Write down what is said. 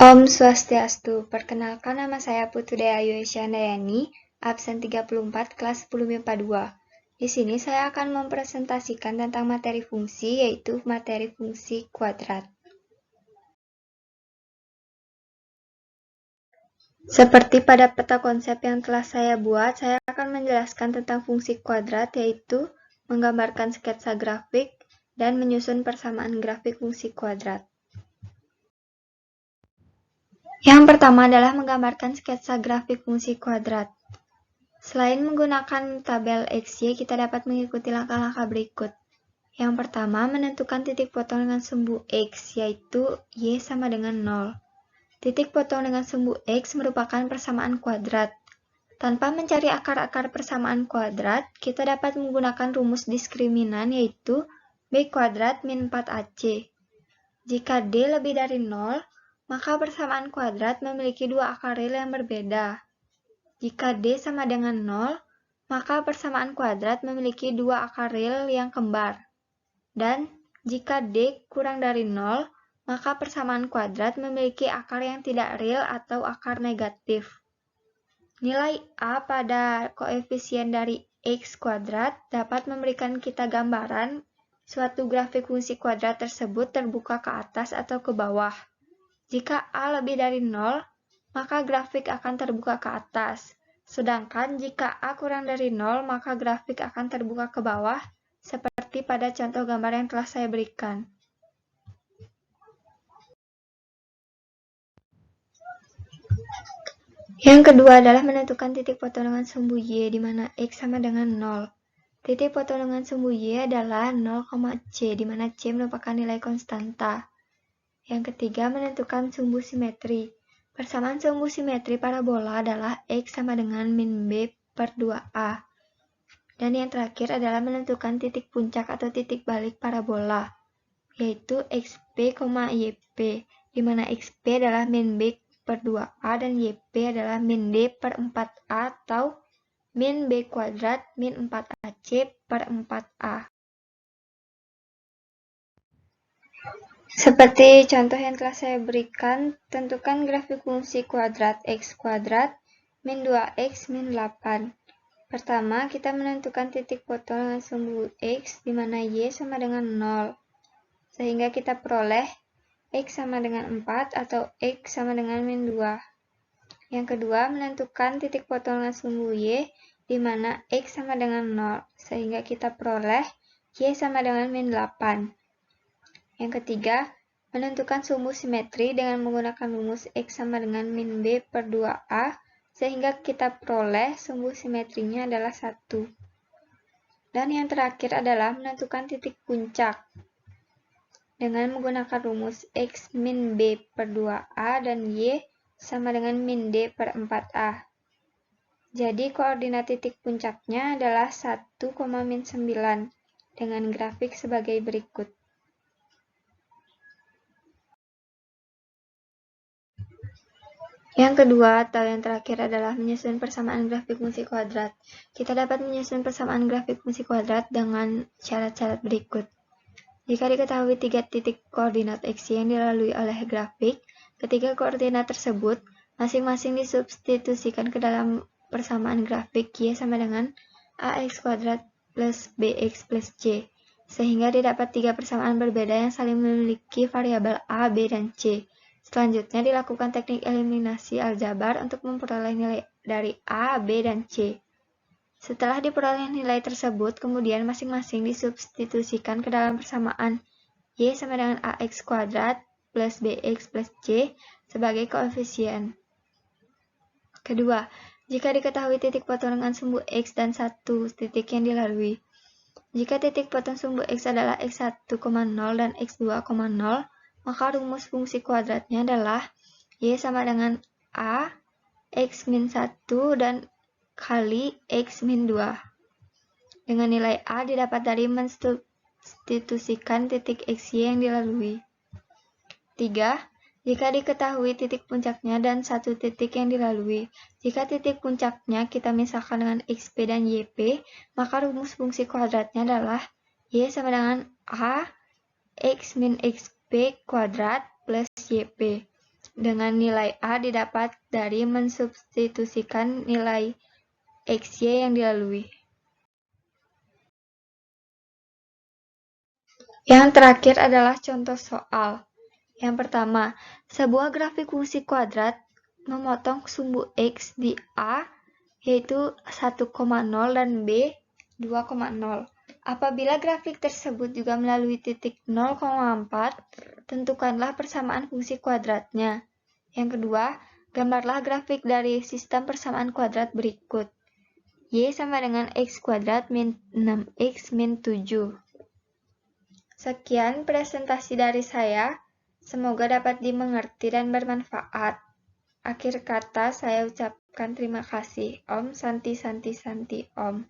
Om Swastiastu, perkenalkan nama saya Putudaya Syandayani, absen 34, kelas 10 MIPA 2. Di sini saya akan mempresentasikan tentang materi fungsi, yaitu materi fungsi kuadrat. Seperti pada peta konsep yang telah saya buat, saya akan menjelaskan tentang fungsi kuadrat, yaitu menggambarkan sketsa grafik dan menyusun persamaan grafik fungsi kuadrat. Yang pertama adalah menggambarkan sketsa grafik fungsi kuadrat. Selain menggunakan tabel XY, kita dapat mengikuti langkah-langkah berikut. Yang pertama, menentukan titik potong dengan sumbu X, yaitu Y sama dengan 0. Titik potong dengan sumbu X merupakan persamaan kuadrat. Tanpa mencari akar-akar persamaan kuadrat, kita dapat menggunakan rumus diskriminan, yaitu B kuadrat min 4AC. Jika D lebih dari 0, maka persamaan kuadrat memiliki dua akar real yang berbeda. Jika D sama dengan 0, maka persamaan kuadrat memiliki dua akar real yang kembar. Dan jika D kurang dari 0, maka persamaan kuadrat memiliki akar yang tidak real atau akar negatif. Nilai A pada koefisien dari X kuadrat dapat memberikan kita gambaran suatu grafik fungsi kuadrat tersebut terbuka ke atas atau ke bawah. Jika A lebih dari 0, maka grafik akan terbuka ke atas. Sedangkan jika A kurang dari 0, maka grafik akan terbuka ke bawah, seperti pada contoh gambar yang telah saya berikan. Yang kedua adalah menentukan titik potong dengan sumbu Y, di mana X sama dengan 0. Titik potong dengan sumbu Y adalah 0,C, di mana C merupakan nilai konstanta. Yang ketiga, menentukan sumbu simetri. Persamaan sumbu simetri parabola adalah X sama dengan min B per 2A. Dan yang terakhir adalah menentukan titik puncak atau titik balik parabola, yaitu XP, YP, di mana XP adalah min B per 2A dan YP adalah min D per 4A atau min B kuadrat min 4AC per 4A. Seperti contoh yang telah saya berikan, tentukan grafik fungsi kuadrat X kuadrat min 2X min 8. Pertama, kita menentukan titik potong dengan sumbu X, di mana Y sama dengan 0. Sehingga kita peroleh X sama dengan 4 atau X sama dengan min 2. Yang kedua, menentukan titik potong dengan sumbu Y, di mana X sama dengan 0. Sehingga kita peroleh Y sama dengan min 8. Yang ketiga, menentukan sumbu simetri dengan menggunakan rumus X sama dengan min B per 2A, sehingga kita peroleh sumbu simetrinya adalah 1. Dan yang terakhir adalah menentukan titik puncak dengan menggunakan rumus X min B per 2A dan Y sama dengan min D per 4A. Jadi koordinat titik puncaknya adalah 1, min 9 dengan grafik sebagai berikut. Yang kedua atau yang terakhir adalah menyusun persamaan grafik fungsi kuadrat. Kita dapat menyusun persamaan grafik fungsi kuadrat dengan syarat-syarat berikut. Jika diketahui 3 titik koordinat X yang dilalui oleh grafik, ketiga koordinat tersebut masing-masing disubstitusikan ke dalam persamaan grafik Y sama dengan AX kuadrat plus BX plus C, sehingga didapat 3 persamaan berbeda yang saling memiliki variabel A, B, dan C. Selanjutnya dilakukan teknik eliminasi aljabar untuk memperoleh nilai dari A, B, dan C. Setelah diperoleh nilai tersebut, kemudian masing-masing disubstitusikan ke dalam persamaan Y sama dengan AX kuadrat plus BX plus C sebagai koefisien. Kedua, jika diketahui titik potong dengan sumbu X dan 1 titik yang dilalui. Jika titik potong sumbu X adalah X1,0 dan X2,0, maka rumus fungsi kuadratnya adalah Y sama dengan A, X min 1 dan kali X min 2. Dengan nilai A didapat dari mensubstitusikan titik XY yang dilalui. 3. Jika diketahui titik puncaknya dan 1 titik yang dilalui. Jika titik puncaknya kita misalkan dengan XP dan YP, maka rumus fungsi kuadratnya adalah Y sama dengan A, X min XP kuadrat plus YP. dengan nilai A didapat dari mensubstitusikan nilai XY yang dilalui. Yang terakhir adalah contoh soal. Yang pertama, sebuah grafik fungsi kuadrat memotong sumbu X di A yaitu 1,0 dan B 2,0. Apabila grafik tersebut juga melalui titik 0,4, tentukanlah persamaan fungsi kuadratnya. Yang kedua, gambarlah grafik dari sistem persamaan kuadrat berikut. Y sama dengan X kuadrat min 6X min 7. Sekian presentasi dari saya. Semoga dapat dimengerti dan bermanfaat. Akhir kata saya ucapkan terima kasih. Om Santi Santi Santi Om.